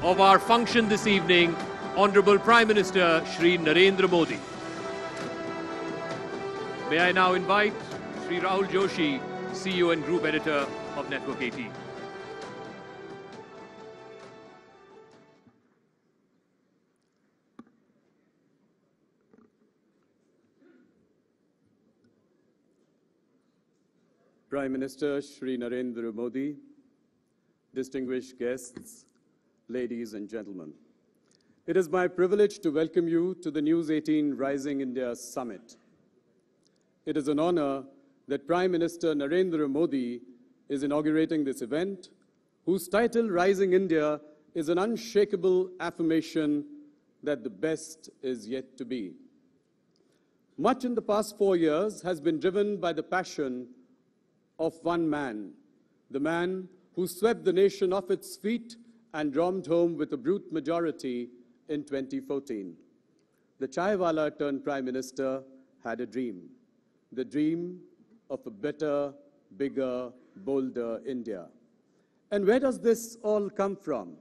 of our function this evening, Honorable Prime Minister Shri Narendra Modi. May I now invite Shri Rahul Joshi, CEO and Group Editor of Network 18. Prime Minister Shri Narendra Modi, distinguished guests, ladies and gentlemen. It is my privilege to welcome you to the News 18 Rising India Summit. It is an honor that Prime Minister Narendra Modi is inaugurating this event, whose title, Rising India, is an unshakable affirmation that the best is yet to be. Much in the past 4 years has been driven by the passion of one man, the man who swept the nation off its feet and romped home with a brute majority in 2014. The Chaiwala turned Prime Minister had a dream, the dream of a better, bigger, bolder India. And where does this all come from?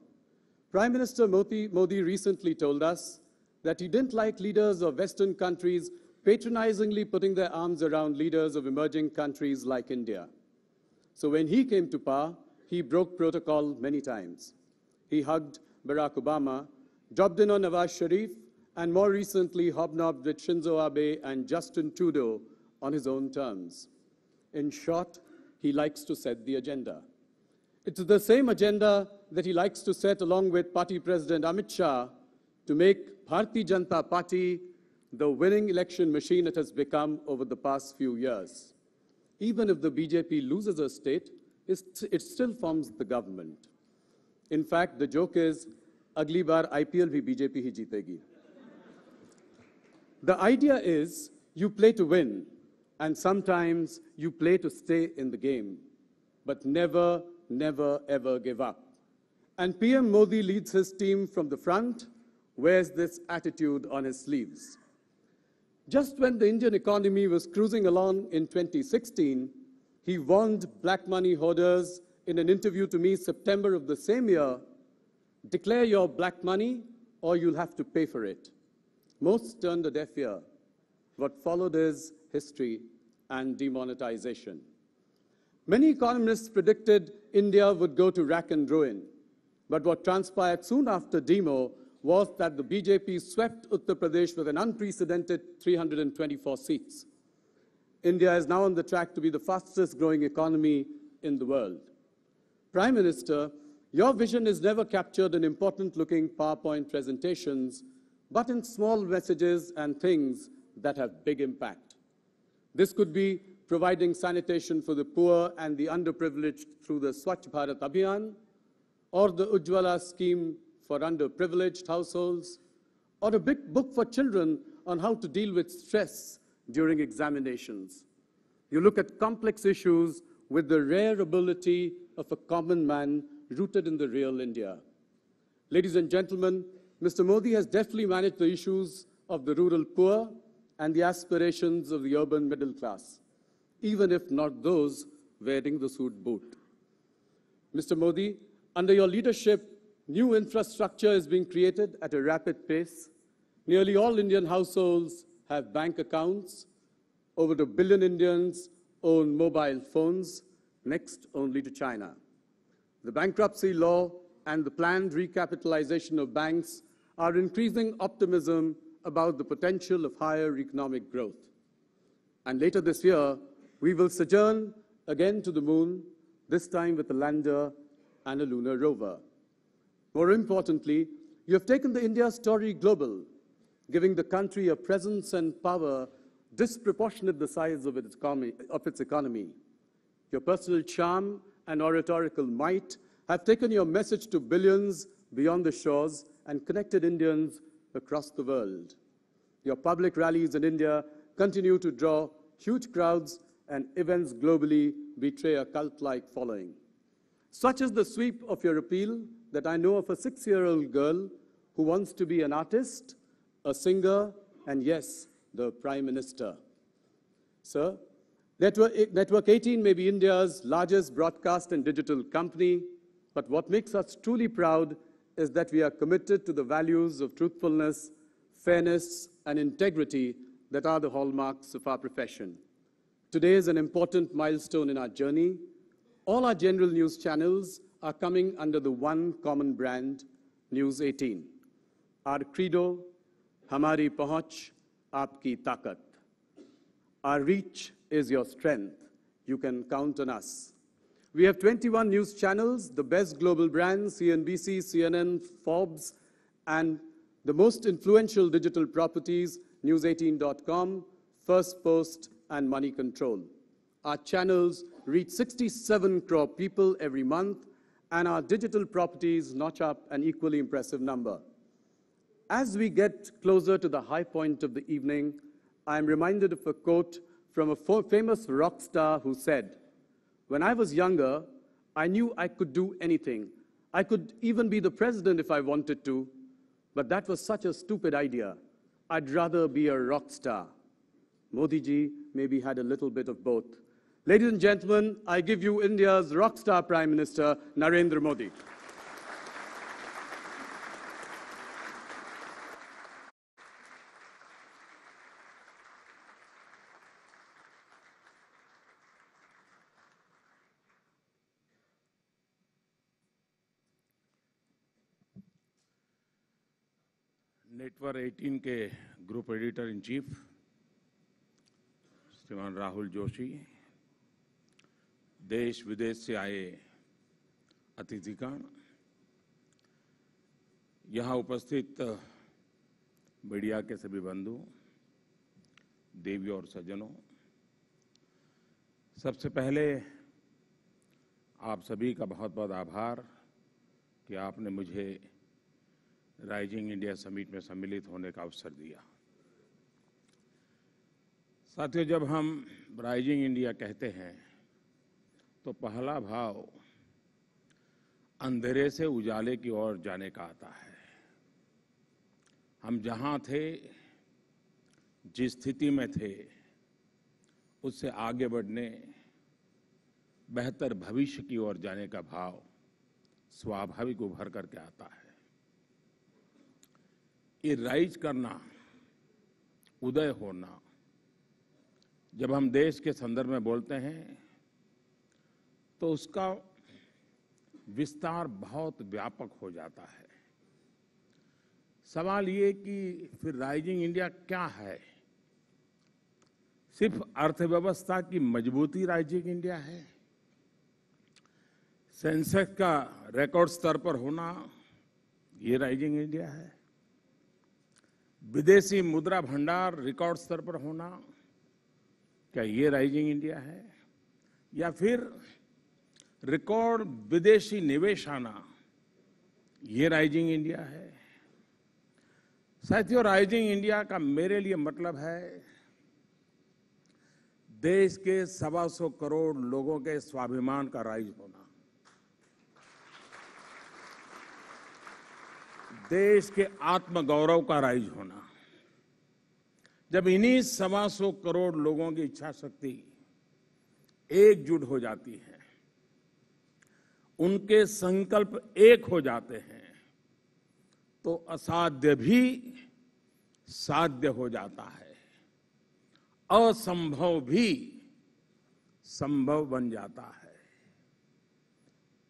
Prime Minister Modi recently told us that he didn't like leaders of Western countries patronizingly putting their arms around leaders of emerging countries like India. So when he came to power, he broke protocol many times. He hugged Barack Obama, dropped in on Nawaz Sharif, and more recently hobnobbed with Shinzo Abe and Justin Trudeau on his own terms. In short, he likes to set the agenda. It's the same agenda that he likes to set along with Party President Amit Shah to make Bharatiya Janata Party the winning election machine it has become over the past few years. Even if the BJP loses a state, it still forms the government. In fact, the joke is, agli baar IPL bhi BJP hi jeetegi. The idea is, you play to win, and sometimes you play to stay in the game, but never, never, ever give up. And PM Modi leads his team from the front, wears this attitude on his sleeves. Just when the Indian economy was cruising along in 2016, he warned black money hoarders in an interview to me September of the same year, declare your black money or you'll have to pay for it. Most turned a deaf ear. What followed is history and demonetization. Many economists predicted India would go to rack and ruin. But what transpired soon after demo was that the BJP swept Uttar Pradesh with an unprecedented 324 seats. India is now on the track to be the fastest growing economy in the world. Prime Minister, your vision is never captured in important looking PowerPoint presentations, but in small messages and things that have big impact. This could be providing sanitation for the poor and the underprivileged through the Swachh Bharat Abhiyan, or the Ujjwala scheme for underprivileged households, or a big book for children on how to deal with stress during examinations. You look at complex issues with the rare ability of a common man rooted in the real India. Ladies and gentlemen, Mr. Modi has deftly managed the issues of the rural poor and the aspirations of the urban middle class, even if not those wearing the suit boot. Mr. Modi, under your leadership, new infrastructure is being created at a rapid pace. Nearly all Indian households have bank accounts. Over 1 billion Indians own mobile phones, next only to China. The bankruptcy law and the planned recapitalization of banks are increasing optimism about the potential of higher economic growth. And later this year, we will sojourn again to the moon, this time with a lander and a lunar rover. More importantly, you have taken the India story global, giving the country a presence and power disproportionate the size of its economy. Your personal charm and oratorical might have taken your message to billions beyond the shores and connected Indians across the world. Your public rallies in India continue to draw huge crowds, and events globally betray a cult-like following. Such is the sweep of your appeal that I know of a 6-year-old girl who wants to be an artist, a singer, and yes, the Prime Minister. Sir, Network 18 may be India's largest broadcast and digital company, but what makes us truly proud is that we are committed to the values of truthfulness, fairness, and integrity that are the hallmarks of our profession. Today is an important milestone in our journey. All our general news channels are coming under the one common brand, News 18. Our credo, Hamari Pahunch, Aapki Taakat. Our reach is your strength. You can count on us. We have 21 news channels, the best global brands, CNBC, CNN, Forbes, and the most influential digital properties, News18.com, First Post, and Money Control. Our channels reach 67 crore people every month, and our digital properties notch up an equally impressive number. As we get closer to the high point of the evening, I am reminded of a quote from a famous rock star who said, "When I was younger, I knew I could do anything. I could even be the president if I wanted to, but that was such a stupid idea. I'd rather be a rock star." Modi ji maybe had a little bit of both. Ladies and gentlemen, I give you India's rock star Prime Minister, Narendra Modi. Network 18 के group editor in chief श्रीमान राहुल जोशी, देश विदेश से आए अतिथिगण, यहाँ उपस्थित media के सभी बंधु, देवियों और सज्जनों, सबसे पहले आप सभी का बहुत बहुत आभार कि आपने मुझे राइजिंग इंडिया समिट में सम्मिलित होने का अवसर दिया। साथियों, जब हम राइजिंग इंडिया कहते हैं तो पहला भाव अंधेरे से उजाले की ओर जाने का आता है। हम जहां थे, जिस स्थिति में थे, उससे आगे बढ़ने, बेहतर भविष्य की ओर जाने का भाव स्वाभाविक उभर करके आता है। ये राइज करना, उदय होना, जब हम देश के संदर्भ में बोलते हैं तो उसका विस्तार बहुत व्यापक हो जाता है। सवाल ये कि फिर राइजिंग इंडिया क्या है? सिर्फ अर्थव्यवस्था की मजबूती राइजिंग इंडिया है? सेंसेक्स का रिकॉर्ड स्तर पर होना ये राइजिंग इंडिया है? विदेशी मुद्रा भंडार रिकॉर्ड स्तर पर होना क्या ये राइजिंग इंडिया है? या फिर रिकॉर्ड विदेशी निवेश आना ये राइजिंग इंडिया है? साथियों, राइजिंग इंडिया का मेरे लिए मतलब है देश के 125 करोड़ लोगों के स्वाभिमान का राइज होना, देश के आत्मगौरव का राइज होना। जब इन्हीं 125 करोड़ लोगों की इच्छा शक्ति एकजुट हो जाती है, उनके संकल्प एक हो जाते हैं, तो असाध्य भी साध्य हो जाता है, असंभव भी संभव बन जाता है।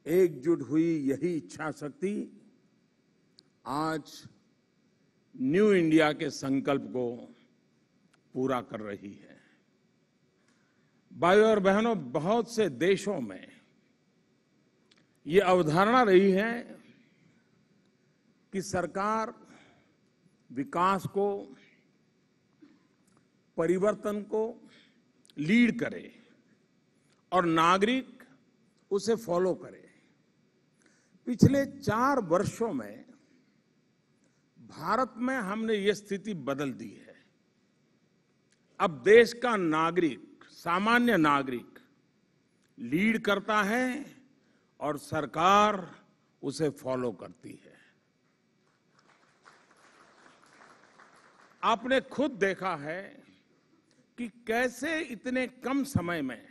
एकजुट हुई यही इच्छा शक्ति आज न्यू इंडिया के संकल्प को पूरा कर रही है। भाइयों और बहनों, बहुत से देशों में ये अवधारणा रही है कि सरकार विकास को, परिवर्तन को लीड करे और नागरिक उसे फॉलो करे। पिछले 4 वर्षों में भारत में हमने ये स्थिति बदल दी है। अब देश का नागरिक, सामान्य नागरिक लीड करता है और सरकार उसे फॉलो करती है। आपने खुद देखा है कि कैसे इतने कम समय में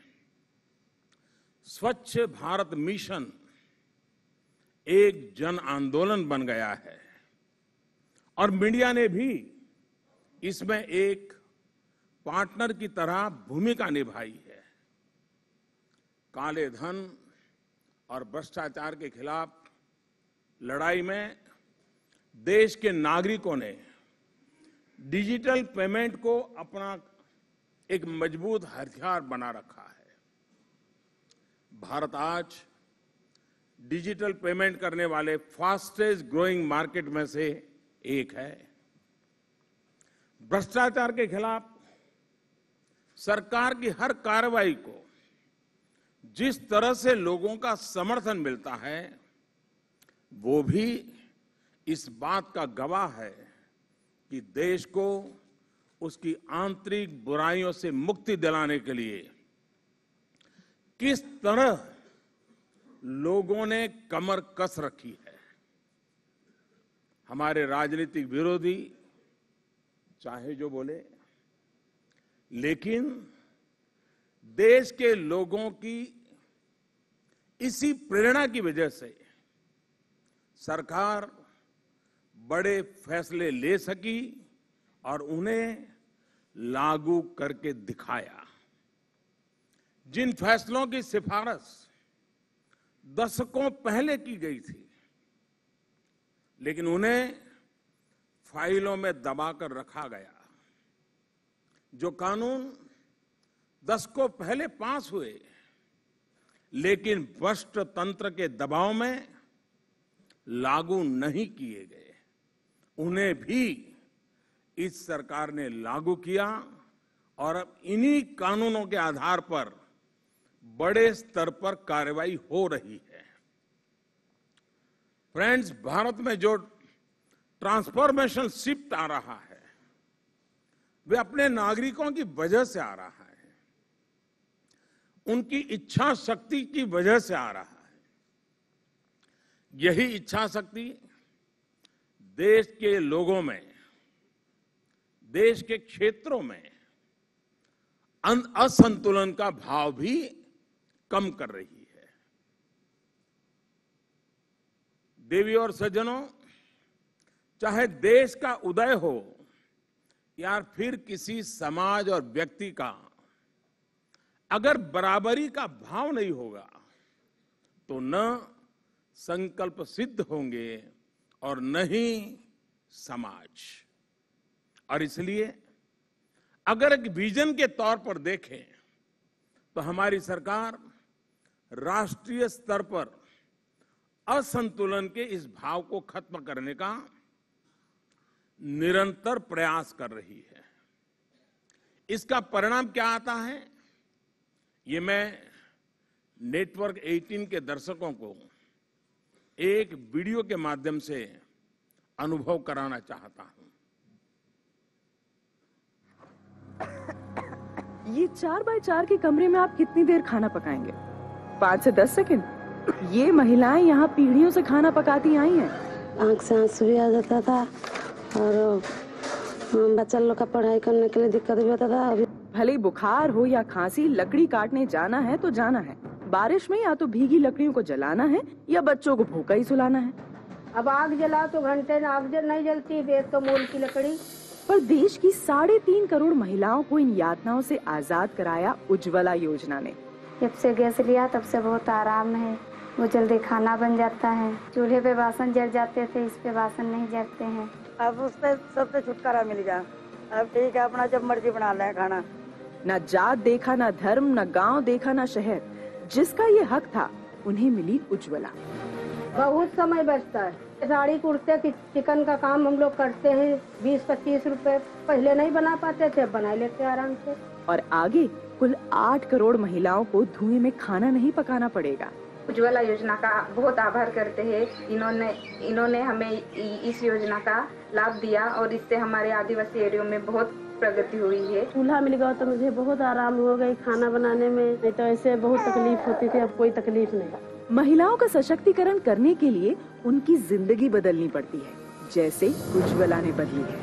स्वच्छ भारत मिशन एक जन आंदोलन बन गया है और मीडिया ने भी इसमें एक पार्टनर की तरह भूमिका निभाई है। काले धन और भ्रष्टाचार के खिलाफ लड़ाई में देश के नागरिकों ने डिजिटल पेमेंट को अपना एक मजबूत हथियार बना रखा है। भारत आज डिजिटल पेमेंट करने वाले फास्टेस्ट ग्रोइंग मार्केट में से एक है। भ्रष्टाचार के खिलाफ सरकार की हर कार्रवाई को जिस तरह से लोगों का समर्थन मिलता है, वो भी इस बात का गवाह है कि देश को उसकी आंतरिक बुराइयों से मुक्ति दिलाने के लिए किस तरह लोगों ने कमर कस रखी है। हमारे राजनीतिक विरोधी चाहे जो बोले, लेकिन देश के लोगों की इसी प्रेरणा की वजह से सरकार बड़े फैसले ले सकी और उन्हें लागू करके दिखाया। जिन फैसलों की सिफारिश दशकों पहले की गई थी, लेकिन उन्हें फाइलों में दबाकर रखा गया। जो कानून दशकों पहले पास हुए, लेकिन भ्रष्ट तंत्र के दबाव में लागू नहीं किए गए, उन्हें भी इस सरकार ने लागू किया और अब इन्हीं कानूनों के आधार पर बड़े स्तर पर कार्रवाई हो रही है। फ्रेंड्स, भारत में जो ट्रांसफॉर्मेशन शिफ्ट आ रहा है, वे अपने नागरिकों की वजह से आ रहा है, उनकी इच्छा शक्ति की वजह से आ रहा है। यही इच्छा शक्ति देश के लोगों में, देश के क्षेत्रों में असंतुलन का भाव भी कम कर रही है। देवियों और सज्जनों, चाहे देश का उदय हो या फिर किसी समाज और व्यक्ति का, अगर बराबरी का भाव नहीं होगा तो न संकल्प सिद्ध होंगे और न ही समाज। और इसलिए अगर एक विजन के तौर पर देखें तो हमारी सरकार राष्ट्रीय स्तर पर असंतुलन के इस भाव को खत्म करने का निरंतर प्रयास कर रही है। इसका परिणाम क्या आता है, ये मैं नेटवर्क 18 के दर्शकों को एक वीडियो के माध्यम से अनुभव कराना चाहता हूं। ये 4x4 के कमरे में आप कितनी देर खाना पकाएंगे? 5 से 10 सेकंड। ये महिलाएं यहाँ पीढ़ियों से खाना पकाती आई हैं। आँख से आंसू भी आ जाता था और बच्चा लोग का पढ़ाई करने के लिए दिक्कत भी होता था। अभी भले बुखार हो या खांसी, लकड़ी काटने जाना है तो जाना है। बारिश में या तो भीगी लकड़ियों को जलाना है या बच्चों को भूखा ही सुलाना है। अब आग जला तो घंटे आग नहीं जलती, बेत तो मोल की लकड़ी। पर देश की 3.5 करोड़ महिलाओं को इन यातनाओं से आजाद कराया उज्ज्वला योजना ने। जब से गैस लिया तब से बहुत आराम है, वो जल्दी खाना बन जाता है। चूल्हे पे बासन जल जाते थे, इस पे बासन नहीं जलते हैं। अब उससे सबसे छुटकारा मिल गया। अब ठीक है, अपना जब मर्जी बना ले खाना। न जात देखा, न धर्म, न गांव देखा, न शहर, जिसका ये हक था उन्हें मिली उज्ज्वला। बहुत समय बचता है। साड़ी कुर्ते चिकन का काम हम लोग करते हैं, 20-25 रुपए पहले नहीं बना पाते थे, बना लेते आराम से। और आगे कुल 8 करोड़ महिलाओं को धुएं में खाना नहीं पकाना पड़ेगा। उज्ज्वला योजना का बहुत आभार करते हैं। इन्होंने हमें इस योजना का लाभ दिया और इससे हमारे आदिवासी एरिया में बहुत प्रगति हुई है। चूल्हा मिल गया तो मुझे बहुत आराम हो गई खाना बनाने में, नहीं तो ऐसे बहुत तकलीफ होती थी, अब कोई तकलीफ नहीं। महिलाओं का सशक्तिकरण करने के लिए उनकी जिंदगी बदलनी पड़ती है, जैसे उज्ज्वला ने बदली है।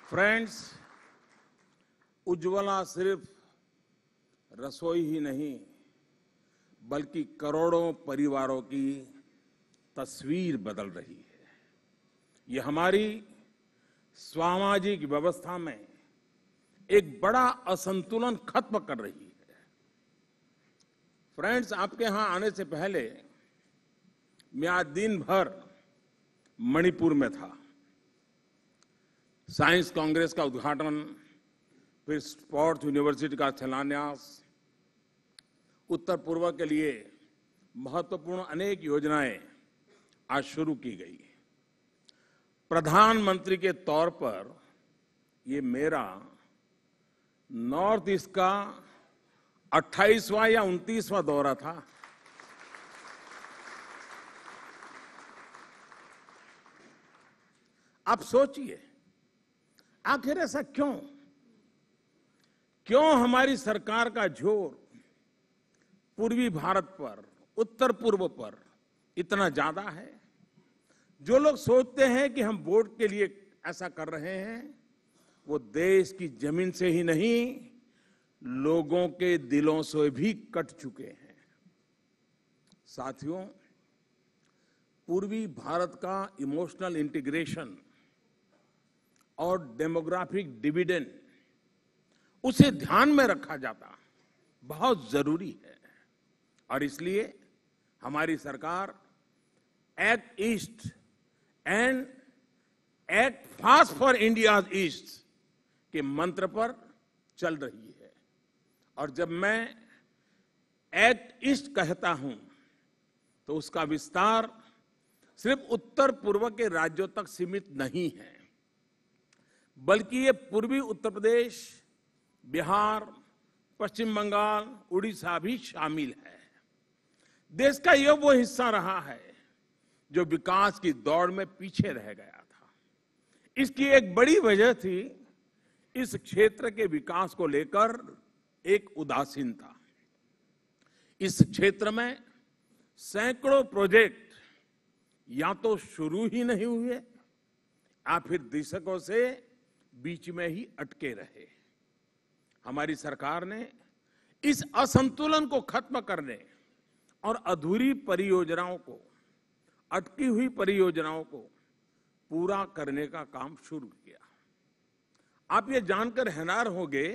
फ्रेंड्स, उज्ज्वला सिर्फ रसोई ही नहीं बल्कि करोड़ों परिवारों की तस्वीर बदल रही है। ये हमारी सामाजिक व्यवस्था में एक बड़ा असंतुलन खत्म कर रही है। फ्रेंड्स, आपके यहां आने से पहले मैं आज दिन भर मणिपुर में था। साइंस कांग्रेस का उद्घाटन, फिर स्पोर्ट्स यूनिवर्सिटी का शिलान्यास, उत्तर पूर्व के लिए महत्वपूर्ण अनेक योजनाएं आज शुरू की गई। प्रधानमंत्री के तौर पर ये मेरा नॉर्थ ईस्ट का 28वां या 29वां दौरा था। आप सोचिए, आखिर ऐसा क्यों हमारी सरकार का जोर पूर्वी भारत पर, उत्तर पूर्व पर इतना ज्यादा है? जो लोग सोचते हैं कि हम वोट के लिए ऐसा कर रहे हैं, वो देश की जमीन से ही नहीं, लोगों के दिलों से भी कट चुके हैं। साथियों, पूर्वी भारत का इमोशनल इंटीग्रेशन और डेमोग्राफिक डिविडेंड, उसे ध्यान में रखा जाता बहुत जरूरी है। और इसलिए हमारी सरकार act east and act fast for India east के मंत्र पर चल रही है। और जब मैं एक्ट ईस्ट कहता हूं तो उसका विस्तार सिर्फ उत्तर पूर्व के राज्यों तक सीमित नहीं है, बल्कि ये पूर्वी उत्तर प्रदेश, बिहार, पश्चिम बंगाल, उड़ीसा भी शामिल है। देश का यह वो हिस्सा रहा है जो विकास की दौड़ में पीछे रह गया था। इसकी एक बड़ी वजह थी इस क्षेत्र के विकास को लेकर एक उदासीनता। इस क्षेत्र में सैकड़ों प्रोजेक्ट या तो शुरू ही नहीं हुए या फिर दशकों से बीच में ही अटके रहे। हमारी सरकार ने इस असंतुलन को खत्म करने और अधूरी परियोजनाओं को, अटकी हुई परियोजनाओं को पूरा करने का काम शुरू किया। आप ये जानकर हैरान होंगे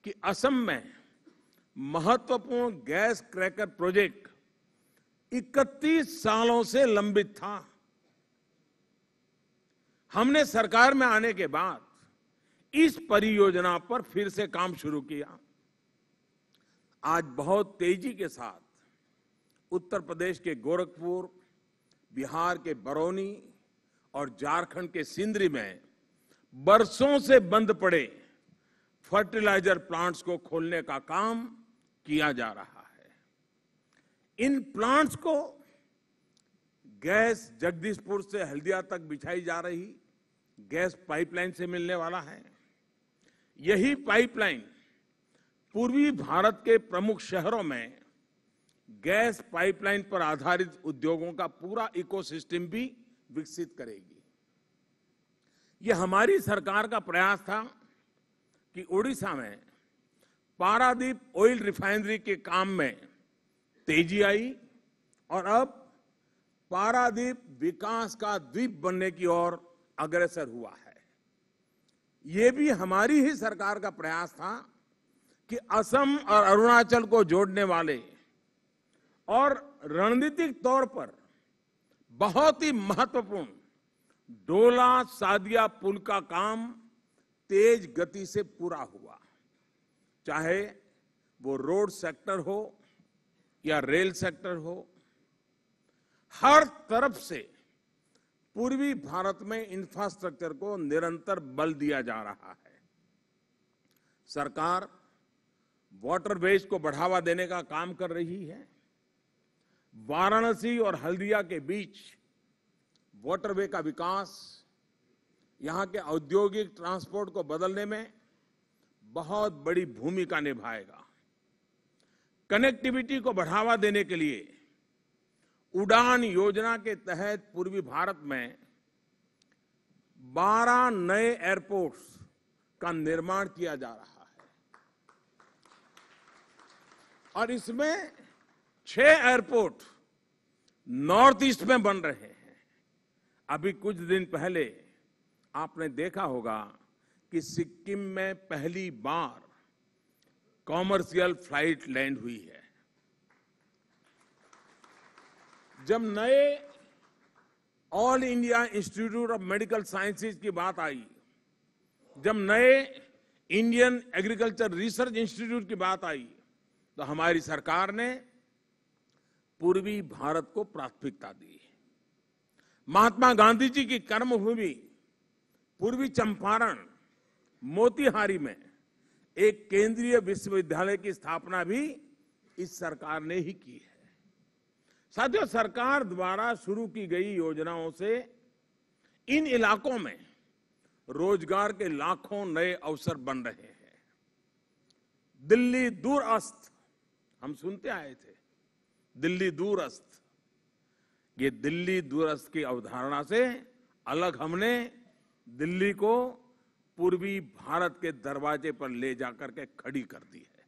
कि असम में महत्वपूर्ण गैस क्रैकर प्रोजेक्ट 31 सालों से लंबित था। हमने सरकार में आने के बाद इस परियोजना पर फिर से काम शुरू किया। आज बहुत तेजी के साथ उत्तर प्रदेश के गोरखपुर, बिहार के बरौनी और झारखंड के सिंदरी में बरसों से बंद पड़े फर्टिलाइजर प्लांट्स को खोलने का काम किया जा रहा है। इन प्लांट्स को गैस जगदीशपुर से हल्दिया तक बिछाई जा रही गैस पाइपलाइन से मिलने वाला है। यही पाइपलाइन पूर्वी भारत के प्रमुख शहरों में गैस पाइपलाइन पर आधारित उद्योगों का पूरा इकोसिस्टम भी विकसित करेगी। यह हमारी सरकार का प्रयास था कि ओडिशा में पारादीप ऑयल रिफाइनरी के काम में तेजी आई और अब पारादीप विकास का द्वीप बनने की ओर अग्रसर हुआ है। ये भी हमारी ही सरकार का प्रयास था कि असम और अरुणाचल को जोड़ने वाले और रणनीतिक तौर पर बहुत ही महत्वपूर्ण डोला सादिया पुल का काम तेज गति से पूरा हुआ। चाहे वो रोड सेक्टर हो या रेल सेक्टर हो, हर तरफ से पूर्वी भारत में इंफ्रास्ट्रक्चर को निरंतर बल दिया जा रहा है। सरकार वाटरवेज को बढ़ावा देने का काम कर रही है। वाराणसी और हल्दिया के बीच वाटरवे का विकास यहां के औद्योगिक ट्रांसपोर्ट को बदलने में बहुत बड़ी भूमिका निभाएगा। कनेक्टिविटी को बढ़ावा देने के लिए उड़ान योजना के तहत पूर्वी भारत में 12 नए एयरपोर्ट्स का निर्माण किया जा रहा है। और इसमें 6 एयरपोर्ट नॉर्थ ईस्ट में बन रहे हैं। अभी कुछ दिन पहले आपने देखा होगा कि सिक्किम में पहली बार कॉमर्शियल फ्लाइट लैंड हुई है। जब नए all India institute of medical sciences की बात आई, जब नए इंडियन एग्रीकल्चर रिसर्च इंस्टीट्यूट की बात आई, तो हमारी सरकार ने पूर्वी भारत को प्राथमिकता दी। महात्मा गांधी जी की कर्मभूमि पूर्वी चंपारण मोतिहारी में एक केंद्रीय विश्वविद्यालय की स्थापना भी इस सरकार ने ही की है। साथियों, सरकार द्वारा शुरू की गई योजनाओं से इन इलाकों में रोजगार के लाखों नए अवसर बन रहे हैं। दिल्ली दूरस्थ, हम सुनते आए थे, दिल्ली दूरस्थ। ये दिल्ली दूरस्थ की अवधारणा से अलग हमने दिल्ली को पूर्वी भारत के दरवाजे पर ले जाकर के खड़ी कर दी है।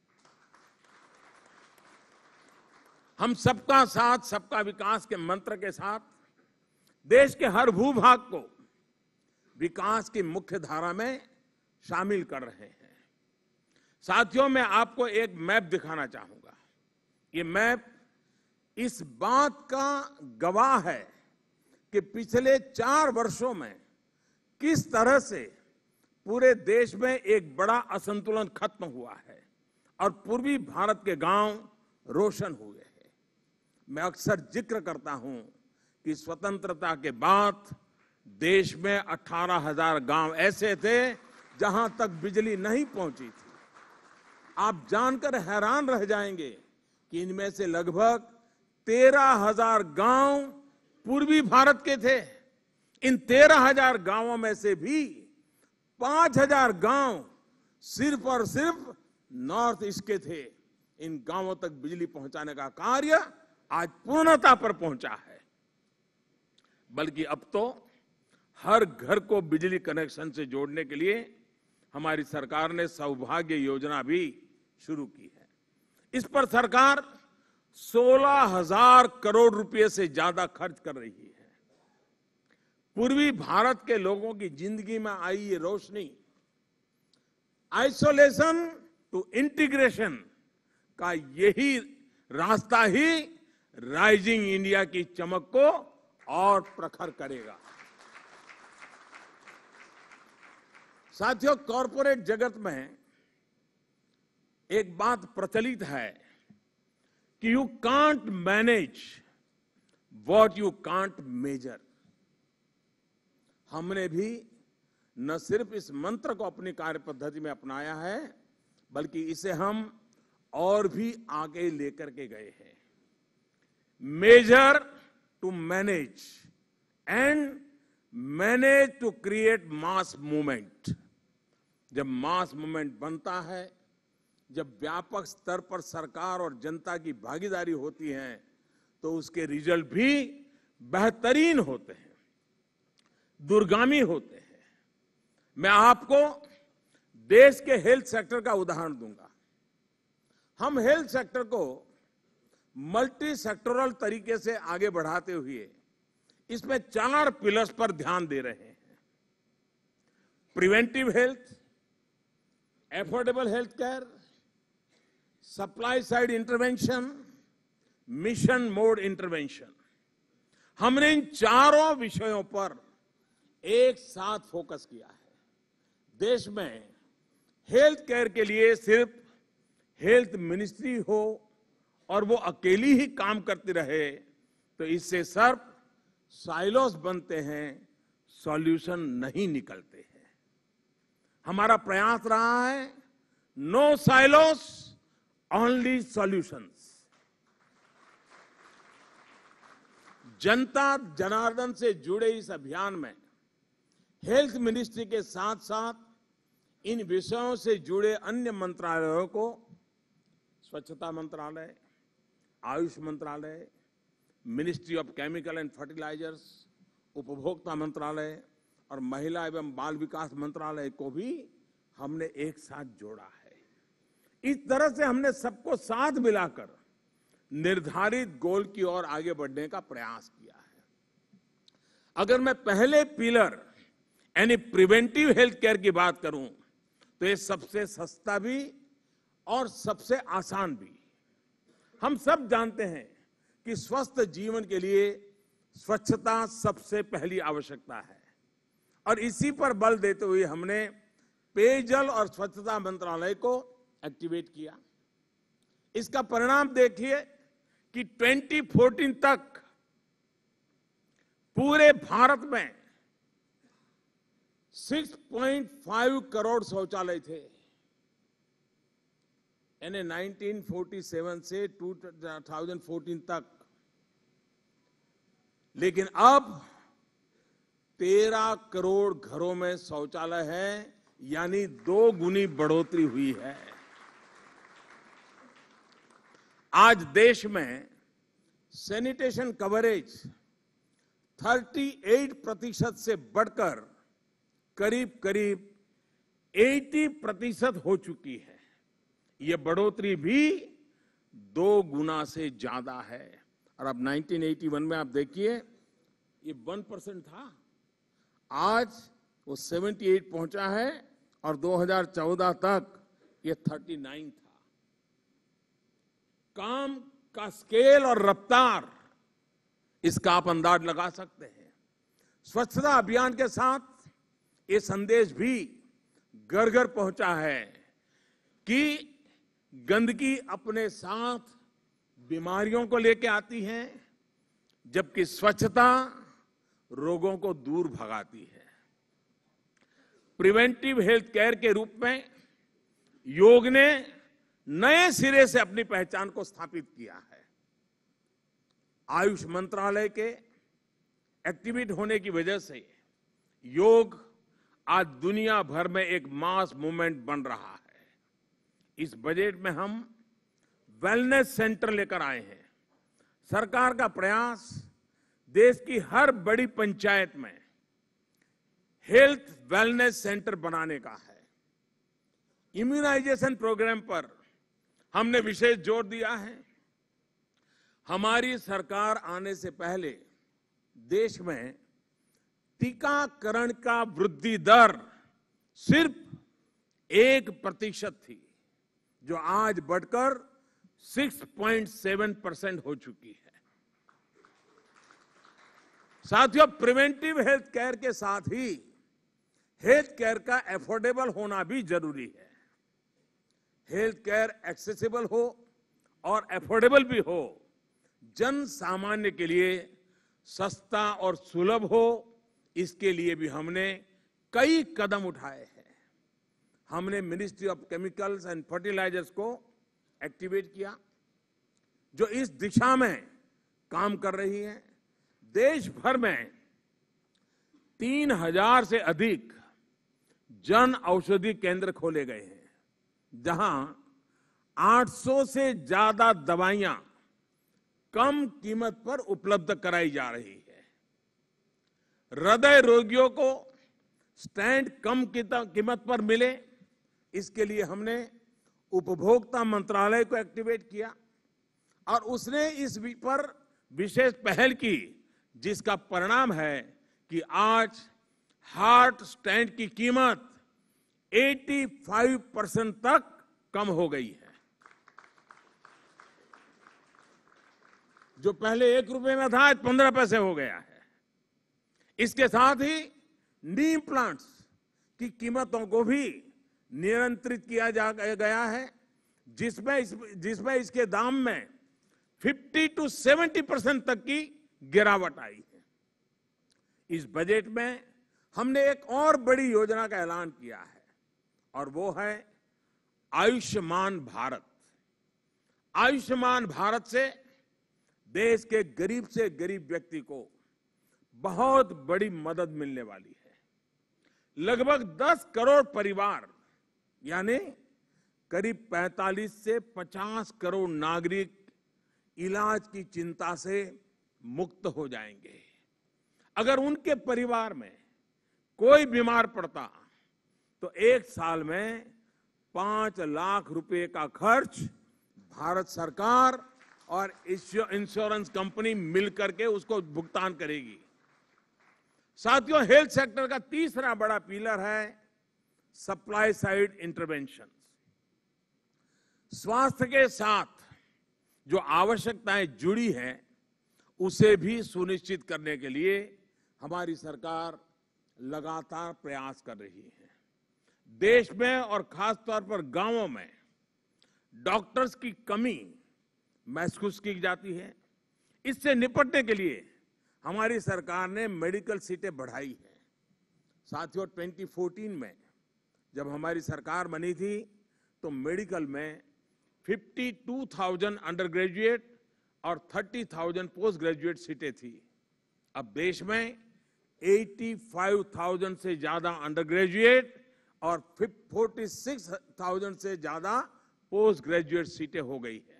हम सबका साथ सबका विकास के मंत्र के साथ देश के हर भूभाग को विकास की मुख्य धारा में शामिल कर रहे हैं। साथियों, मैं आपको एक मैप दिखाना चाहूंगा। ये मैप इस बात का गवाह है कि पिछले 4 वर्षों में किस तरह से पूरे देश में एक बड़ा असंतुलन खत्म हुआ है और पूर्वी भारत के गांव रोशन हुए हैं। मैं अक्सर जिक्र करता हूं कि स्वतंत्रता के बाद देश में 18,000 गांव ऐसे थे जहां तक बिजली नहीं पहुंची थी। आप जानकर हैरान रह जाएंगे कि इनमें से लगभग 13,000 गांव पूर्वी भारत के थे। इन 13,000 गांवों में से भी 5,000 गांव सिर्फ और सिर्फ नॉर्थ ईस्ट के थे। इन गांवों तक बिजली पहुंचाने का कार्य आज पूर्णता पर पहुंचा है। बल्कि अब तो हर घर को बिजली कनेक्शन से जोड़ने के लिए हमारी सरकार ने सौभाग्य योजना भी शुरू की है। इस पर सरकार 16,000 करोड़ रुपए से ज्यादा खर्च कर रही है। पूर्वी भारत के लोगों की जिंदगी में आई ये रोशनी, आइसोलेशन टू इंटीग्रेशन का यही रास्ता ही राइजिंग इंडिया की चमक को और प्रखर करेगा। साथियों, कॉरपोरेट जगत में एक बात प्रचलित है कि you can't manage what you can't measure. हमने भी न सिर्फ इस मंत्र को अपनी कार्य पद्धति में अपनाया है, बल्कि इसे हम और भी आगे लेकर के गए हैं। Measure to manage and manage to create mass movement. जब मास मूवमेंट बनता है, जब व्यापक स्तर पर सरकार और जनता की भागीदारी होती है, तो उसके रिजल्ट भी बेहतरीन होते हैं, दूरगामी होते हैं। मैं आपको देश के हेल्थ सेक्टर का उदाहरण दूंगा। हम हेल्थ सेक्टर को मल्टी सेक्टोरल तरीके से आगे बढ़ाते हुए इसमें 4 पिलर्स पर ध्यान दे रहे हैं। Preventive health, affordable health care, supply side intervention, mission mode intervention. हमने इन चारों विषयों पर एक साथ फोकस किया है। देश में हेल्थ केयर के लिए सिर्फ हेल्थ मिनिस्ट्री हो और वो अकेली ही काम करती रहे, तो इससे सिर्फ साइलोस बनते हैं, सॉल्यूशन नहीं निकलते हैं। हमारा प्रयास रहा है नो साइलोस, ओनली सॉल्यूशंस। जनता जनार्दन से जुड़े इस अभियान में हेल्थ मिनिस्ट्री के साथ साथ इन विषयों से जुड़े अन्य मंत्रालयों को, स्वच्छता मंत्रालय, आयुष मंत्रालय, ministry of chemical and fertilizers, उपभोक्ता मंत्रालय और महिला एवं बाल विकास मंत्रालय को भी हमने एक साथ जोड़ा है। इस तरह से हमने सबको साथ मिलाकर निर्धारित गोल की ओर आगे बढ़ने का प्रयास किया है। अगर मैं पहले पिलर यानी प्रिवेंटिव हेल्थ केयर की बात करूं तो ये सबसे सस्ता भी और सबसे आसान भी। हम सब जानते हैं कि स्वस्थ जीवन के लिए स्वच्छता सबसे पहली आवश्यकता है और इसी पर बल देते हुए हमने पेयजल और स्वच्छता मंत्रालय को एक्टिवेट किया। इसका परिणाम देखिए कि 2014 तक पूरे भारत में 6.5 करोड़ शौचालय थे, यानी 1947 से 2014 तक। लेकिन अब 13 करोड़ घरों में शौचालय है, यानी 2 गुनी बढ़ोतरी हुई है। आज देश में सैनिटेशन कवरेज 38% से बढ़कर करीब करीब 80% हो चुकी है। ये बढ़ोतरी भी 2 गुना से ज्यादा है। और अब 1981 में आप देखिए ये 1% था, आज वो 78 पहुंचा है और 2014 तक ये 39 था। काम का स्केल और रफ्तार, इसका आप अंदाज लगा सकते हैं। स्वच्छता अभियान के साथ ये संदेश भी घर घर पहुंचा है कि गंदगी अपने साथ बीमारियों को लेकर आती है, जबकि स्वच्छता रोगों को दूर भगाती है। प्रिवेंटिव हेल्थ केयर के रूप में योग ने नए सिरे से अपनी पहचान को स्थापित किया है। आयुष मंत्रालय के एक्टिवेट होने की वजह से योग आज दुनिया भर में एक मास मूवमेंट बन रहा है। इस बजट में हम वेलनेस सेंटर लेकर आए हैं। सरकार का प्रयास देश की हर बड़ी पंचायत में हेल्थ वेलनेस सेंटर बनाने का है। इम्यूनाइजेशन प्रोग्राम पर हमने विशेष जोर दिया है। हमारी सरकार आने से पहले देश में टीकाकरण का वृद्धि दर सिर्फ 1% थी, जो आज बढ़कर 6.7% हो चुकी है। साथियों, प्रिवेंटिव हेल्थ केयर के साथ ही हेल्थ केयर का एफोर्डेबल होना भी जरूरी है। हेल्थ केयर एक्सेसिबल हो और एफोर्डेबल भी हो, जन सामान्य के लिए सस्ता और सुलभ हो, इसके लिए भी हमने कई कदम उठाए हैं। हमने ministry of chemicals and fertilizers को एक्टिवेट किया, जो इस दिशा में काम कर रही है। देश भर में 3000 से अधिक जन औषधि केंद्र खोले गए हैं, जहां 800 से ज्यादा दवाइयां कम कीमत पर उपलब्ध कराई जा रही है। हृदय रोगियों को स्टैंड कम कीमत पर मिले, इसके लिए हमने उपभोक्ता मंत्रालय को एक्टिवेट किया और उसने इस पर विशेष पहल की, जिसका परिणाम है कि आज हार्ट स्टैंड की कीमत 85% तक कम हो गई है। जो पहले 1 रुपए में था, आज 15 पैसे हो गया है। इसके साथ ही नी प्लांट्स की कीमतों को भी नियंत्रित किया गया है, जिसमें इसके दाम में 50 to 70% तक की गिरावट आई है। इस बजट में हमने एक और बड़ी योजना का ऐलान किया है और वो है आयुष्मान भारत। आयुष्मान भारत से देश के गरीब से गरीब व्यक्ति को बहुत बड़ी मदद मिलने वाली है। लगभग 10 करोड़ परिवार, यानी करीब 45 से 50 करोड़ नागरिक इलाज की चिंता से मुक्त हो जाएंगे। अगर उनके परिवार में कोई बीमार पड़ता तो 1 साल में 5 लाख रुपए का खर्च भारत सरकार और इंश्योरेंस कंपनी मिलकर के उसको भुगतान करेगी। साथियों, हेल्थ सेक्टर का तीसरा बड़ा पिलर है सप्लाई साइड इंटरवेंशन। स्वास्थ्य के साथ जो आवश्यकताएं जुड़ी हैं उसे भी सुनिश्चित करने के लिए हमारी सरकार लगातार प्रयास कर रही है। देश में और खासतौर पर गांवों में डॉक्टर्स की कमी महसूस की जाती है। इससे निपटने के लिए हमारी सरकार ने मेडिकल सीटें बढ़ाई है। साथियों, 2014 में जब हमारी सरकार बनी थी तो मेडिकल में 52,000 अंडर ग्रेजुएट और 30,000 पोस्ट ग्रेजुएट सीटें थी। अब देश में 85,000 से ज्यादा अंडर ग्रेजुएट और 46,000 से ज्यादा पोस्ट ग्रेजुएट सीटें हो गई है।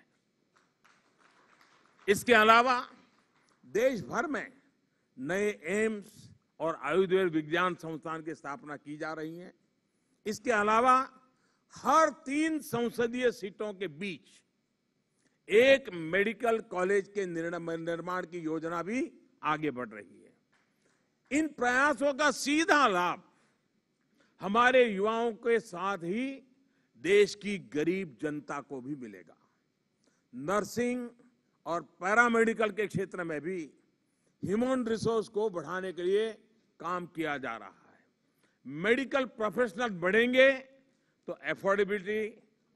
इसके अलावा देश भर में नए एम्स और आयुर्वेद विज्ञान संस्थान की स्थापना की जा रही है। इसके अलावा हर 3 संसदीय सीटों के बीच एक मेडिकल कॉलेज के निर्माण की योजना भी आगे बढ़ रही है। इन प्रयासों का सीधा लाभ हमारे युवाओं के साथ ही देश की गरीब जनता को भी मिलेगा। नर्सिंग और पैरामेडिकल के क्षेत्र में भी ह्यूमन रिसोर्स को बढ़ाने के लिए काम किया जा रहा है। मेडिकल प्रोफेशनल बढ़ेंगे तो एफोर्डेबिलिटी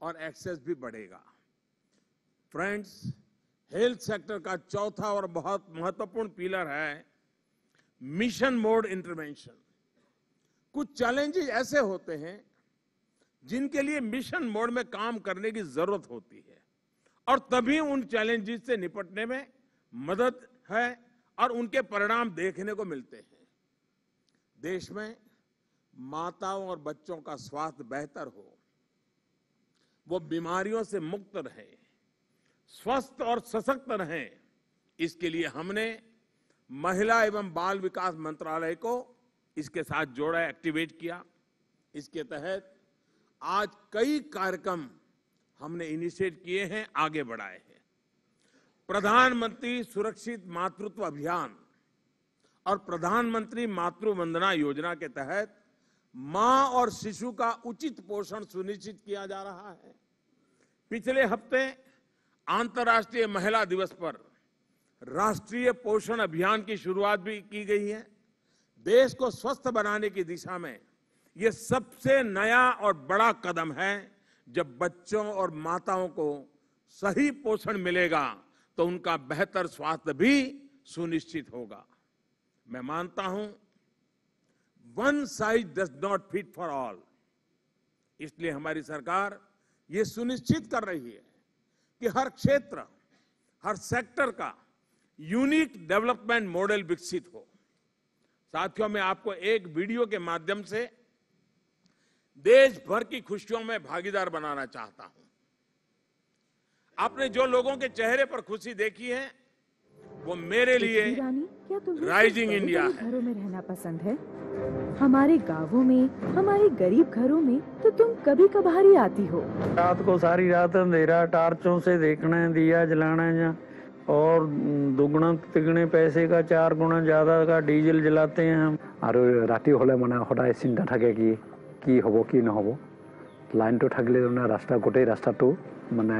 और एक्सेस भी बढ़ेगा। फ्रेंड्स, हेल्थ सेक्टर का चौथा और बहुत महत्वपूर्ण पिलर है मिशन मोड इंटरवेंशन। कुछ चैलेंजेस ऐसे होते हैं जिनके लिए मिशन मोड में काम करने की जरूरत होती है और तभी उन चैलेंजेस से निपटने में मदद है और उनके परिणाम देखने को मिलते हैं। देश में माताओं और बच्चों का स्वास्थ्य बेहतर हो, वो बीमारियों से मुक्त रहे, स्वस्थ और सशक्त रहें, इसके लिए हमने महिला एवं बाल विकास मंत्रालय को इसके साथ जोड़ा, एक्टिवेट किया। इसके तहत आज कई कार्यक्रम हमने इनिशिएट किए हैं, आगे बढ़ाए हैं। प्रधानमंत्री सुरक्षित मातृत्व अभियान और प्रधानमंत्री मातृ वंदना योजना के तहत मां और शिशु का उचित पोषण सुनिश्चित किया जा रहा है। पिछले हफ्ते अंतर्राष्ट्रीय महिला दिवस पर राष्ट्रीय पोषण अभियान की शुरुआत भी की गई है। देश को स्वस्थ बनाने की दिशा में यह सबसे नया और बड़ा कदम है। जब बच्चों और माताओं को सही पोषण मिलेगा तो उनका बेहतर स्वास्थ्य भी सुनिश्चित होगा। मैं मानता हूं one size does not fit for all, इसलिए हमारी सरकार ये सुनिश्चित कर रही है कि हर क्षेत्र, हर सेक्टर का यूनिक डेवलपमेंट मॉडल विकसित हो। साथियों, मैं आपको एक वीडियो के माध्यम से देश भर की खुशियों में भागीदार बनाना चाहता हूं। आपने जो लोगों के चेहरे पर खुशी देखी है वो मेरे लिए राइजिंग इंडिया है। घरों में रहना पसंद है? हमारे गांवों में, हमारे गरीब घरों में तो तुम कभी कभार ही आती हो। रात को सारी रात अंधेरा टार्चों से देखना है, दिया जलाना है और दुगुना तिगुने पैसे का 4 गुना ज्यादा का डीजल जलाते हैं हम। और राति होले माने सदाय चिंता थाके कि हबो कि नहबो। लाइन तो थाकिले ना रास्ता गोटे रास्ता तो माने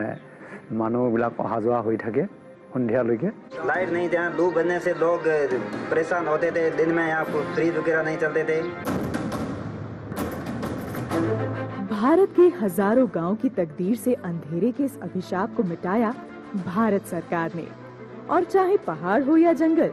मानव बिलाक अहा जोआ होई थाके संध्या लगे। लाइट नहीं था, 2 बजने से लोग परेशान होते थे। दिन में यहाँ फ्रिज वगैरह नहीं चलते थे। भारत के हजारों गांव की तकदीर से अंधेरे के इस अभिशाप को मिटाया भारत सरकार ने। और चाहे पहाड़ हो या जंगल,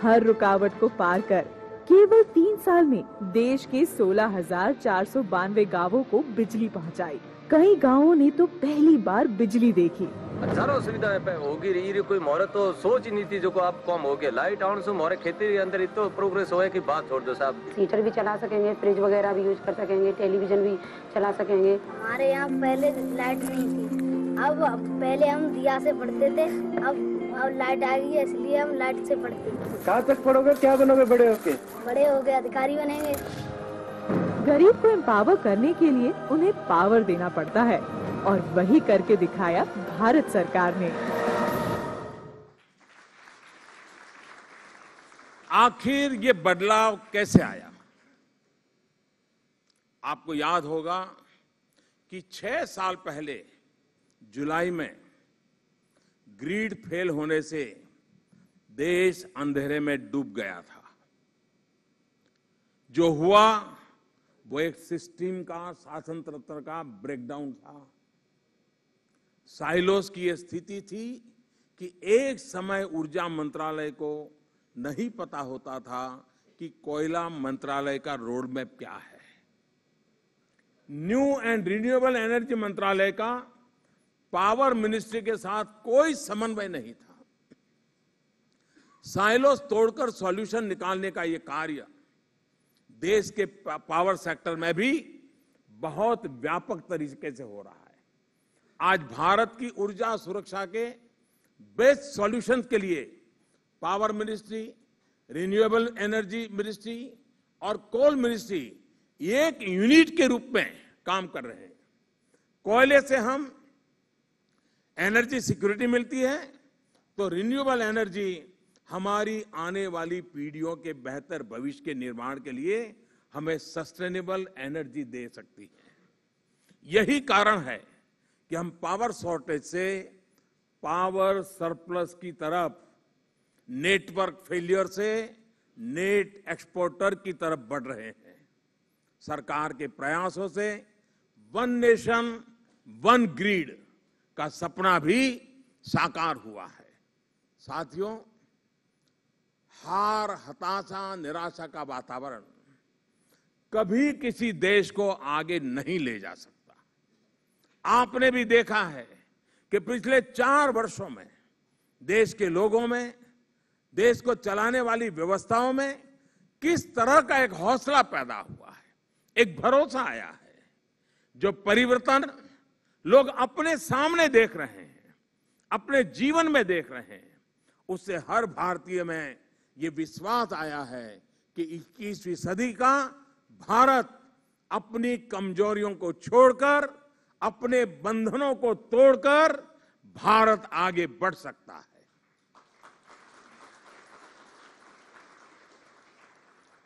हर रुकावट को पार कर केवल 3 साल में देश के 16,492 गांवों को बिजली पहुंचाई। कई गांवों ने तो पहली बार बिजली देखी। हजारों सुविधाएं होगी रही कोई मोहरे तो सोच ही नहीं थी जो को आप कम हो गया। लाइट आने से मोहरे खेती के अंदर इतना प्रोग्रेस होए की बात छोड़ दो साहब। हीटर भी चला सकेंगे, फ्रिज वगैरह भी यूज कर सकेंगे, टेलीविजन भी चला सकेंगे। हमारे यहाँ पहले लाइट नहीं थी, अब पहले हम दिया से पढ़ते थे, अब लाइट आ गई है इसलिए हम लाइट से पढ़ते हैं। कहाँ तक पढ़ोगे, क्या बनोगे बड़े होके? बड़े हो गए अधिकारी बनेंगे। गरीब को एम्पावर करने के लिए उन्हें पावर देना पड़ता है और वही करके दिखाया भारत सरकार ने। आखिर ये बदलाव कैसे आया? आपको याद होगा कि 6 साल पहले जुलाई में ग्रिड फेल होने से देश अंधेरे में डूब गया था। जो हुआ वो एक सिस्टम का, शासन तंत्र का ब्रेकडाउन था। साइलोस की यह स्थिति थी कि एक समय ऊर्जा मंत्रालय को नहीं पता होता था कि कोयला मंत्रालय का रोड मैप क्या है। न्यू एंड रिन्यूएबल एनर्जी मंत्रालय का पावर मिनिस्ट्री के साथ कोई समन्वय नहीं था। साइलोस तोड़कर सॉल्यूशन निकालने का यह कार्य देश के पावर सेक्टर में भी बहुत व्यापक तरीके से हो रहा है। आज भारत की ऊर्जा सुरक्षा के बेस्ट सॉल्यूशन के लिए power ministry, renewable energy ministry और कोल मिनिस्ट्री एक यूनिट के रूप में काम कर रहे हैं। कोयले से हम एनर्जी सिक्योरिटी मिलती है, तो रिन्यूएबल एनर्जी हमारी आने वाली पीढ़ियों के बेहतर भविष्य के निर्माण के लिए हमें सस्टेनेबल एनर्जी दे सकती है। यही कारण है कि हम पावर शॉर्टेज से पावर सरप्लस की तरफ, नेटवर्क फेलियर से नेट एक्सपोर्टर की तरफ बढ़ रहे हैं। सरकार के प्रयासों से वन नेशन वन ग्रिड का सपना भी साकार हुआ है। साथियों, हार, हताशा, निराशा का वातावरण कभी किसी देश को आगे नहीं ले जा सकता। आपने भी देखा है कि पिछले 4 वर्षों में देश के लोगों में, देश को चलाने वाली व्यवस्थाओं में किस तरह का एक हौसला पैदा हुआ है, एक भरोसा आया है। जो परिवर्तन लोग अपने सामने देख रहे हैं, अपने जीवन में देख रहे हैं, उससे हर भारतीय में ये विश्वास आया है कि 21वीं सदी का भारत अपनी कमजोरियों को छोड़कर, अपने बंधनों को तोड़कर भारत आगे बढ़ सकता है।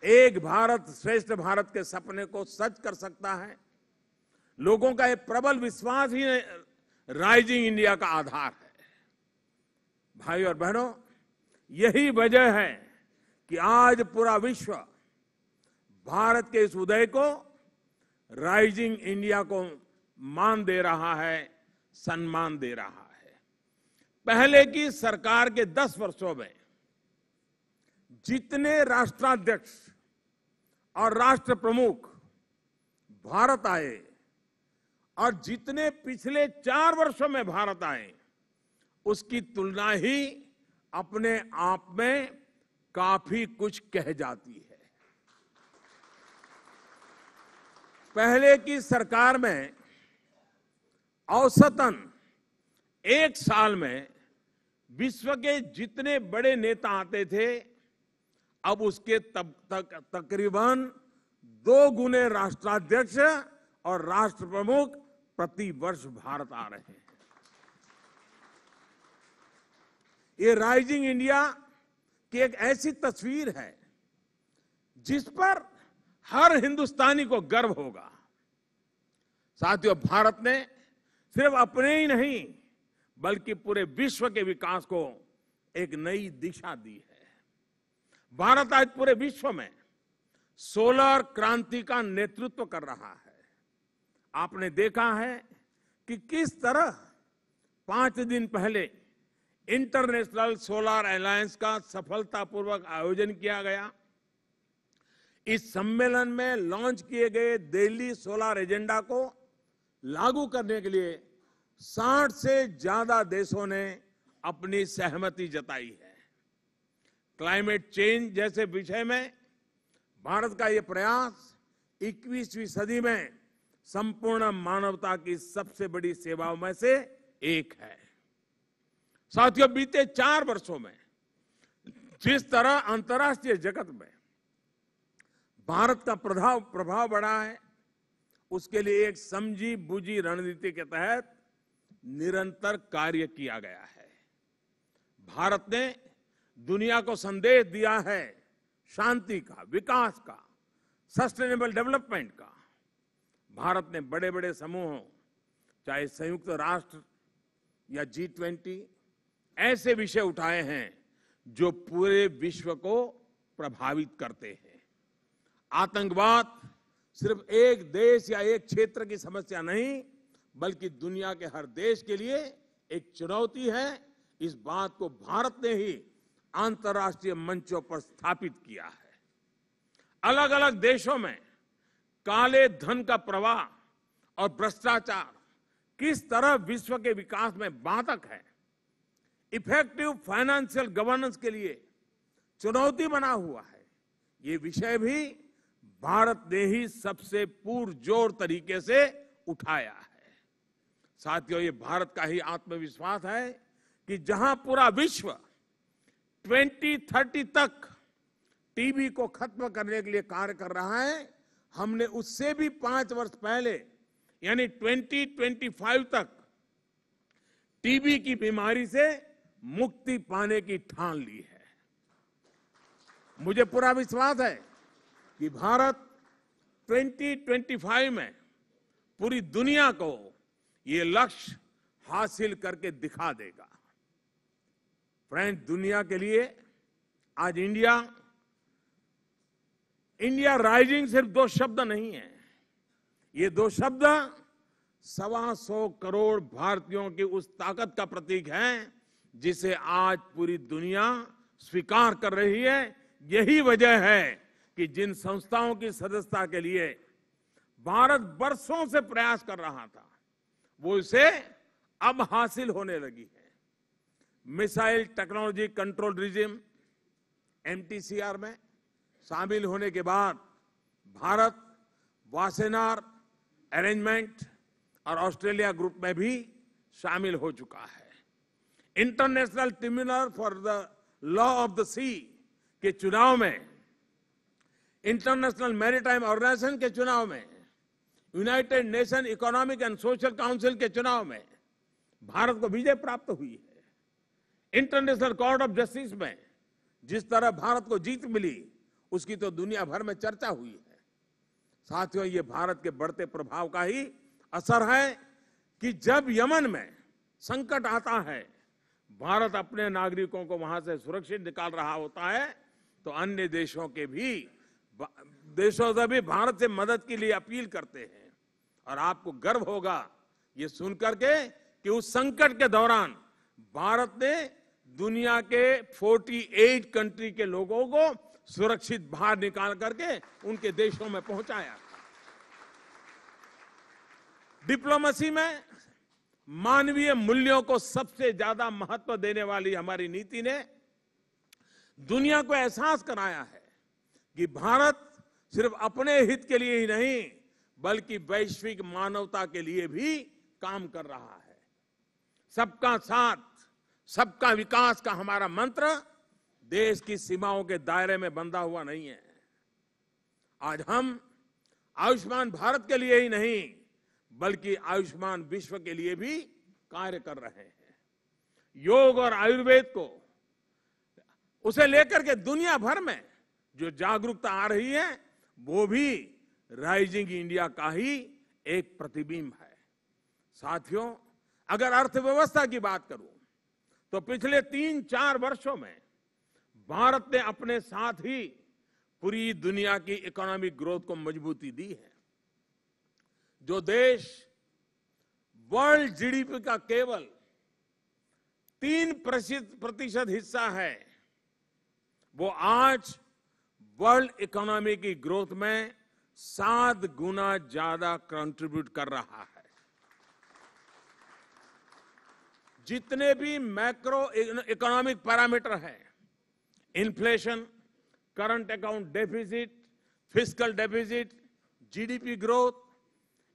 एक भारत श्रेष्ठ भारत के सपने को सच कर सकता है। लोगों का एक प्रबल विश्वास ही राइजिंग इंडिया का आधार है। भाई और बहनों, यही वजह है कि आज पूरा विश्व भारत के इस उदय को, राइजिंग इंडिया को मान दे रहा है, सम्मान दे रहा है। पहले की सरकार के 10 वर्षों में जितने राष्ट्राध्यक्ष और राष्ट्र प्रमुख भारत आए और जितने पिछले 4 वर्षों में भारत आए, उसकी तुलना ही अपने आप में काफी कुछ कह जाती है। पहले की सरकार में औसतन एक साल में विश्व के जितने बड़े नेता आते थे, अब उसके तकरीबन 2 गुने राष्ट्राध्यक्ष और राष्ट्र प्रमुख प्रति वर्ष भारत आ रहे हैं। ये राइजिंग इंडिया की एक ऐसी तस्वीर है जिस पर हर हिंदुस्तानी को गर्व होगा। साथियों, भारत ने सिर्फ अपने ही नहीं बल्कि पूरे विश्व के विकास को एक नई दिशा दी है। भारत आज पूरे विश्व में सोलर क्रांति का नेतृत्व कर रहा है। आपने देखा है कि किस तरह 5 दिन पहले इंटरनेशनल सोलर अलायंस का सफलतापूर्वक आयोजन किया गया। इस सम्मेलन में लॉन्च किए गए दिल्ली सोलर एजेंडा को लागू करने के लिए 60 से ज्यादा देशों ने अपनी सहमति जताई है। क्लाइमेट चेंज जैसे विषय में भारत का ये प्रयास 21वीं सदी में संपूर्ण मानवता की सबसे बड़ी सेवाओं में से एक है। साथियों, बीते 4 वर्षों में जिस तरह अंतर्राष्ट्रीय जगत में भारत का प्रभाव बढ़ा है, उसके लिए एक समझी बूझी रणनीति के तहत निरंतर कार्य किया गया है। भारत ने दुनिया को संदेश दिया है शांति का, विकास का, सस्टेनेबल डेवलपमेंट का। भारत ने बड़े बड़े समूहों, चाहे संयुक्त राष्ट्र या G20, ऐसे विषय उठाए हैं जो पूरे विश्व को प्रभावित करते हैं। आतंकवाद सिर्फ एक देश या एक क्षेत्र की समस्या नहीं, बल्कि दुनिया के हर देश के लिए एक चुनौती है। इस बात को भारत ने ही अंतर्राष्ट्रीय मंचों पर स्थापित किया है। अलग अलग देशों में काले धन का प्रवाह और भ्रष्टाचार किस तरह विश्व के विकास में बाधक है, इफेक्टिव फाइनेंशियल गवर्नेंस के लिए चुनौती बना हुआ है, ये विषय भी भारत ने ही सबसे पुरजोर तरीके से उठाया है। साथियों, ये भारत का ही आत्मविश्वास है कि जहां पूरा विश्व 2030 तक टीबी को खत्म करने के लिए कार्य कर रहा है, हमने उससे भी 5 वर्ष पहले यानी 2025 तक टीबी की बीमारी से मुक्ति पाने की ठान ली है। मुझे पूरा विश्वास है कि भारत 2025 में पूरी दुनिया को ये लक्ष्य हासिल करके दिखा देगा। फ्रेंड्स, दुनिया के लिए आज इंडिया राइजिंग सिर्फ 2 शब्द नहीं है। ये 2 शब्द 125 करोड़ भारतीयों की उस ताकत का प्रतीक है जिसे आज पूरी दुनिया स्वीकार कर रही है। यही वजह है कि जिन संस्थाओं की सदस्यता के लिए भारत बरसों से प्रयास कर रहा था, वो इसे अब हासिल होने लगी है। Missile technology control regime MTCR में शामिल होने के बाद भारत वासेनार अरेंजमेंट और ऑस्ट्रेलिया ग्रुप में भी शामिल हो चुका है। International tribunal for the law of the sea के चुनाव में, इंटरनेशनल मैरीटाइम ऑर्गेनाइजेशन के चुनाव में, United Nation economic and social council के चुनाव में भारत को विजय प्राप्त हुई है। इंटरनेशनल कोर्ट ऑफ जस्टिस में जिस तरह भारत को जीत मिली, उसकी तो दुनिया भर में चर्चा हुई है। साथियों, ये भारत के बढ़ते प्रभाव का ही असर है कि जब यमन में संकट आता है, भारत अपने नागरिकों को वहां से सुरक्षित निकाल रहा होता है, तो अन्य देशों से भी भारत से मदद के लिए अपील करते हैं। और आपको गर्व होगा ये सुनकर के कि उस संकट के दौरान भारत ने दुनिया के 48 कंट्री के लोगों को सुरक्षित बाहर निकाल करके उनके देशों में पहुंचाया। डिप्लोमेसी में मानवीय मूल्यों को सबसे ज्यादा महत्व देने वाली हमारी नीति ने दुनिया को एहसास कराया है कि भारत सिर्फ अपने हित के लिए ही नहीं, बल्कि वैश्विक मानवता के लिए भी काम कर रहा है। सबका साथ, सबका विकास का हमारा मंत्र देश की सीमाओं के दायरे में बंधा हुआ नहीं है। आज हम आयुष्मान भारत के लिए ही नहीं, बल्कि आयुष्मान विश्व के लिए भी कार्य कर रहे हैं। योग और आयुर्वेद को उसे लेकर के दुनिया भर में जो जागरूकता आ रही है, वो भी राइजिंग इंडिया का ही एक प्रतिबिंब है। साथियों, अगर अर्थव्यवस्था की बात करूं तो पिछले 3-4 वर्षों में भारत ने अपने साथ ही पूरी दुनिया की इकोनॉमिक ग्रोथ को मजबूती दी है। जो देश वर्ल्ड जीडीपी का केवल 3% हिस्सा है, वो आज वर्ल्ड इकोनॉमी की ग्रोथ में 7 गुना ज्यादा कंट्रीब्यूट कर रहा है। जितने भी मैक्रो इकोनॉमिक पैरामीटर हैं, inflation, current account deficit, fiscal deficit, GDP growth,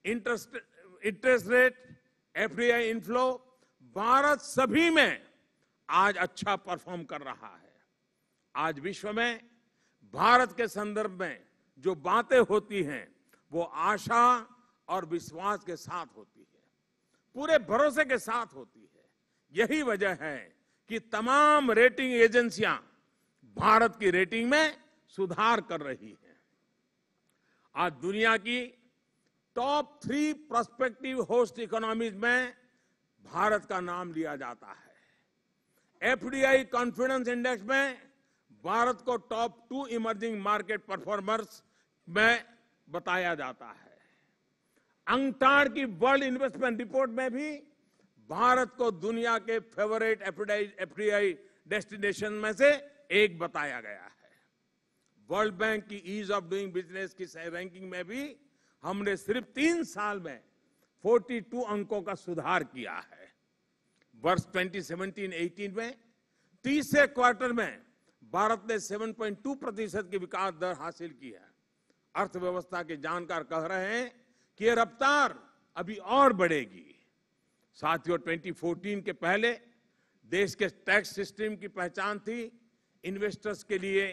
interest rate, FDI inflow, Bharat सभी में आज अच्छा परफॉर्म कर रहा है। आज विश्व में भारत के संदर्भ में जो बातें होती हैं वो आशा और विश्वास के साथ होती है, पूरे भरोसे के साथ होती है। यही वजह है कि तमाम रेटिंग एजेंसियां भारत की रेटिंग में सुधार कर रही हैं। आज दुनिया की टॉप 3 प्रोस्पेक्टिव होस्ट इकोनॉमीज में भारत का नाम लिया जाता है। एफडीआई कॉन्फिडेंस इंडेक्स में भारत को टॉप 2 इमर्जिंग मार्केट परफॉर्मर्स में बताया जाता है। अंगटाड की वर्ल्ड इन्वेस्टमेंट रिपोर्ट में भी भारत को दुनिया के फेवरेट एफडीआई डेस्टिनेशन में से एक बताया गया है। वर्ल्ड बैंक की ईज ऑफ डूइंग बिजनेस की रैंकिंग में भी हमने सिर्फ 3 साल में 42 अंकों का सुधार किया है। वर्ष 2017-18 में तीसरे क्वार्टर में भारत ने 7.2% की विकास दर हासिल की है। अर्थव्यवस्था के जानकार कह रहे हैं कि ये रफ्तार अभी और बढ़ेगी। साथियों, 2014 के पहले देश के टैक्स सिस्टम की पहचान थी इन्वेस्टर्स के लिए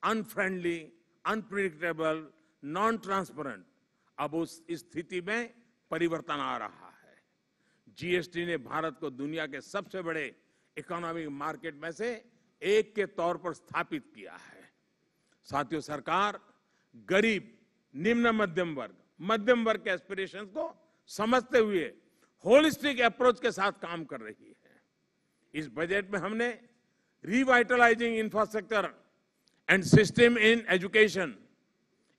अनफ्रेंडली, अनप्रिडिक्टेबल, नॉन ट्रांसपेरेंट। अब उस स्थिति में परिवर्तन आ रहा है। जीएसटी ने भारत को दुनिया के सबसे बड़े इकोनॉमिक मार्केट में से एक के तौर पर स्थापित किया है। साथियों, सरकार गरीब, निम्न मध्यम वर्ग के एस्पिरेशंस को समझते हुए होलिस्टिक अप्रोच के साथ काम कर रही है। इस बजट में हमने revitalising infrastructure and system in education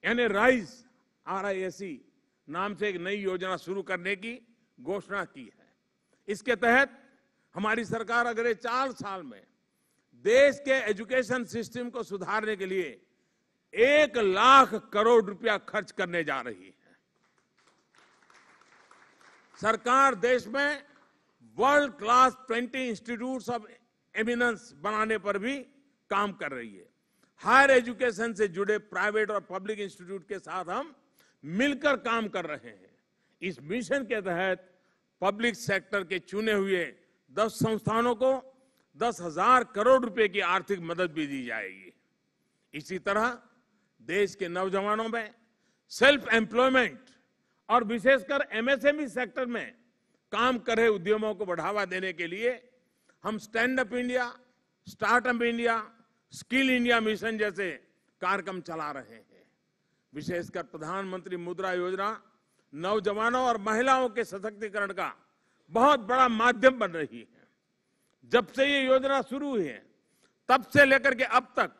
यानी RISE नाम से एक नई योजना शुरू करने की घोषणा की है। इसके तहत हमारी सरकार अगले 4 साल में देश के एजुकेशन सिस्टम को सुधारने के लिए 1 लाख करोड़ रुपया खर्च करने जा रही है। सरकार देश में world class 20 institutes of eminence बनाने पर भी काम कर रही है। हायर एजुकेशन से जुड़े प्राइवेट और पब्लिक इंस्टीट्यूट के साथ हम मिलकर काम कर रहे हैं। इस मिशन के तहत पब्लिक सेक्टर के चुने हुए 10 संस्थानों को 10,000 करोड़ रुपए की आर्थिक मदद भी दी जाएगी। इसी तरह देश के नौजवानों में सेल्फ एम्प्लॉयमेंट और विशेषकर MSME सेक्टर में काम कर रहे उद्यमों को बढ़ावा देने के लिए हम stand up India, startup India, skill India mission जैसे कार्यक्रम चला रहे हैं। विशेषकर प्रधानमंत्री मुद्रा योजना नौजवानों और महिलाओं के सशक्तिकरण का बहुत बड़ा माध्यम बन रही है। जब से ये योजना शुरू हुई है तब से लेकर के अब तक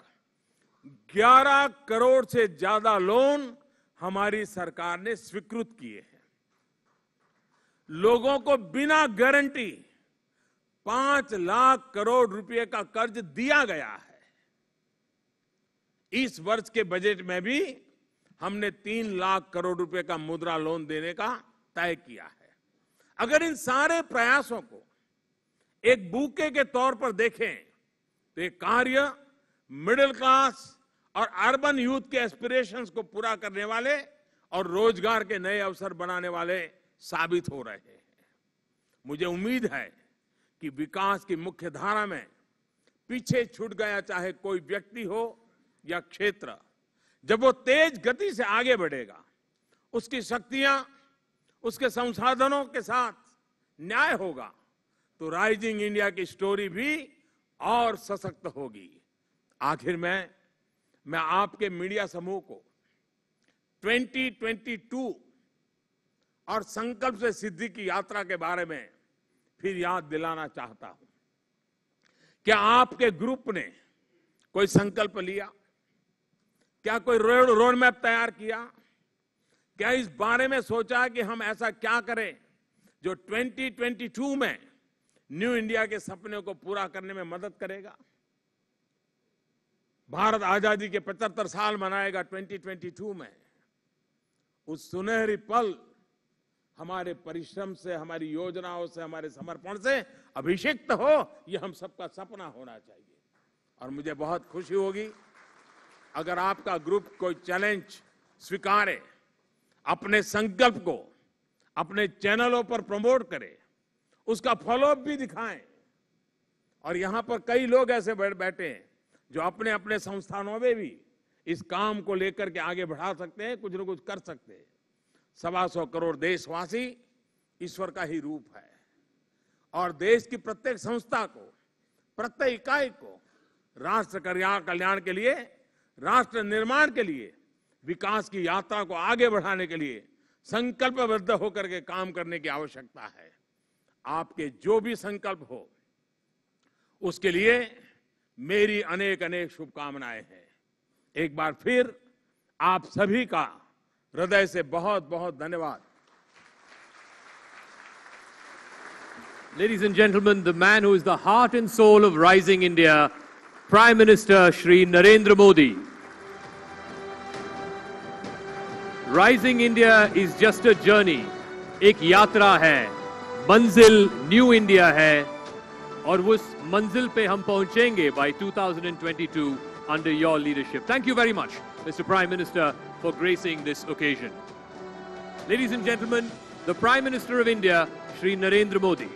11 करोड़ से ज्यादा लोन हमारी सरकार ने स्वीकृत किए हैं। लोगों को बिना गारंटी 5 लाख करोड़ रुपए का कर्ज दिया गया है। इस वर्ष के बजट में भी हमने 3 लाख करोड़ रुपए का मुद्रा लोन देने का तय किया है। अगर इन सारे प्रयासों को एक बुके के तौर पर देखें तो ये कार्य मिडिल क्लास और अर्बन यूथ के एस्पिरेशंस को पूरा करने वाले और रोजगार के नए अवसर बनाने वाले साबित हो रहे हैं। मुझे उम्मीद है कि विकास की मुख्य धारा में पीछे छूट गया चाहे कोई व्यक्ति हो या क्षेत्र, जब वो तेज गति से आगे बढ़ेगा, उसकी शक्तियां, उसके संसाधनों के साथ न्याय होगा, तो राइजिंग इंडिया की स्टोरी भी और सशक्त होगी। आखिर में मैं आपके मीडिया समूह को 2022 और संकल्प से सिद्धि की यात्रा के बारे में फिर याद दिलाना चाहता हूं। क्या आपके ग्रुप ने कोई संकल्प लिया? क्या कोई रोड मैप तैयार किया? क्या इस बारे में सोचा कि हम ऐसा क्या करें जो 2022 में न्यू इंडिया के सपने को पूरा करने में मदद करेगा? भारत आजादी के 75 साल मनाएगा 2022 में। उस सुनहरी पल हमारे परिश्रम से, हमारी योजनाओं से, हमारे समर्पण से अभिषिक्त हो, यह हम सबका सपना होना चाहिए। और मुझे बहुत खुशी होगी अगर आपका ग्रुप कोई चैलेंज स्वीकारे, अपने संकल्प को अपने चैनलों पर प्रमोट करे, उसका फॉलोअप भी दिखाएं। और यहां पर कई लोग ऐसे बैठे हैं जो अपने अपने संस्थानों में भी इस काम को लेकर के आगे बढ़ा सकते हैं, कुछ न कुछ कर सकते हैं। 125 करोड़ देशवासी ईश्वर का ही रूप है और देश की प्रत्येक संस्था को, प्रत्येक इकाई को राष्ट्र कल्याण के लिए, राष्ट्र निर्माण के लिए, विकास की यात्रा को आगे बढ़ाने के लिए संकल्पबद्ध होकर के काम करने की आवश्यकता है। आपके जो भी संकल्प हो उसके लिए मेरी अनेक अनेक शुभकामनाएं हैं। एक बार फिर आप सभी का हृदय से बहुत बहुत धन्यवाद। Ladies and gentlemen, the man who is the heart and soul of Rising India, Prime Minister Shri Narendra Modi. Rising India is just a journey, एक यात्रा है, मंजिल न्यू इंडिया है और उस मंजिल पे हम पहुंचेंगे by 2022 under your leadership. Thank you very much, Mr. Prime Minister, for gracing this occasion. Ladies and gentlemen, the Prime Minister of India, Shri Narendra Modi.